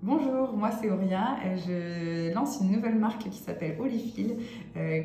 Bonjour, moi c'est Auria, je lance une nouvelle marque qui s'appelle Olifil.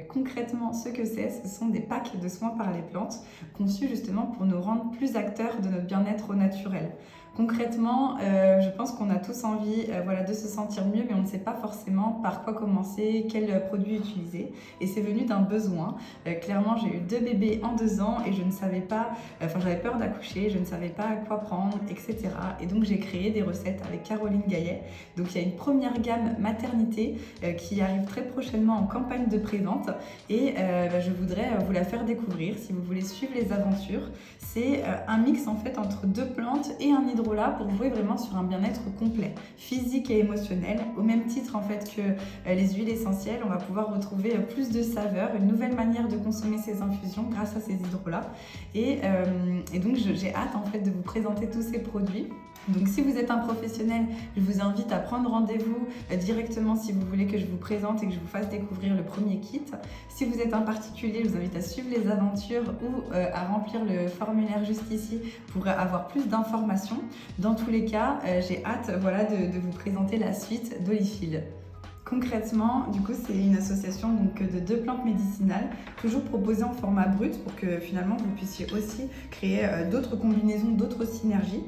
Concrètement, ce que c'est, ce sont des packs de soins par les plantes conçus justement pour nous rendre plus acteurs de notre bien-être au naturel. Concrètement, je pense qu'on a tous envie de se sentir mieux, mais on ne sait pas forcément par quoi commencer, quels produits utiliser. Et c'est venu d'un besoin. Clairement, j'ai eu 2 bébés en 2 ans et je ne savais pas, j'avais peur d'accoucher, je ne savais pas à quoi prendre, etc. Et donc j'ai créé des recettes avec Caroline Gaillet. Donc il y a une première gamme maternité qui arrive très prochainement en campagne de prévente et je voudrais vous la faire découvrir si vous voulez suivre les aventures. C'est un mix en fait entre 2 plantes et un hydrolat pour jouer vraiment sur un bien-être complet, physique et émotionnel. Au même titre en fait que les huiles essentielles, on va pouvoir retrouver plus de saveurs, une nouvelle manière de consommer ces infusions grâce à ces hydrolats. Et donc j'ai hâte en fait de vous présenter tous ces produits. Donc si vous êtes un professionnel, je vous invite à prendre rendez-vous directement si vous voulez que je vous présente et que je vous fasse découvrir le premier kit. Si vous êtes un particulier, je vous invite à suivre les aventures ou à remplir le formulaire juste ici pour avoir plus d'informations. Dans tous les cas, j'ai hâte de vous présenter la suite d'Olifil. Concrètement, du coup, c'est une association de 2 plantes médicinales, toujours proposées en format brut pour que finalement vous puissiez aussi créer d'autres combinaisons, d'autres synergies.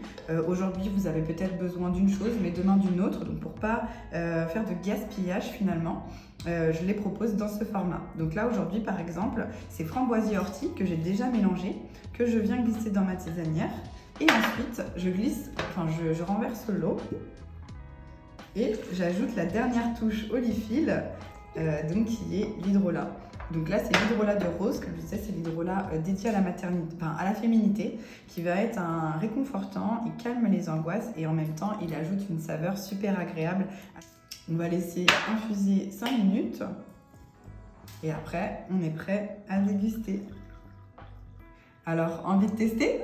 Aujourd'hui, vous avez peut-être besoin d'une chose, mais demain d'une autre. Donc pour pas faire de gaspillage finalement, je les propose dans ce format. Donc là, aujourd'hui, par exemple, c'est framboisier ortie que j'ai déjà mélangé, que je viens glisser dans ma tisanière. Et ensuite, je renverse l'eau. Et j'ajoute la dernière touche Olifil, qui est l'hydrolat. Donc là, c'est l'hydrolat de rose, comme je disais, c'est l'hydrolat dédié à la maternité, à la féminité, qui va être un réconfortant, il calme les angoisses et en même temps, il ajoute une saveur super agréable. On va laisser infuser 5 minutes et après, on est prêt à déguster. Alors, envie de tester ?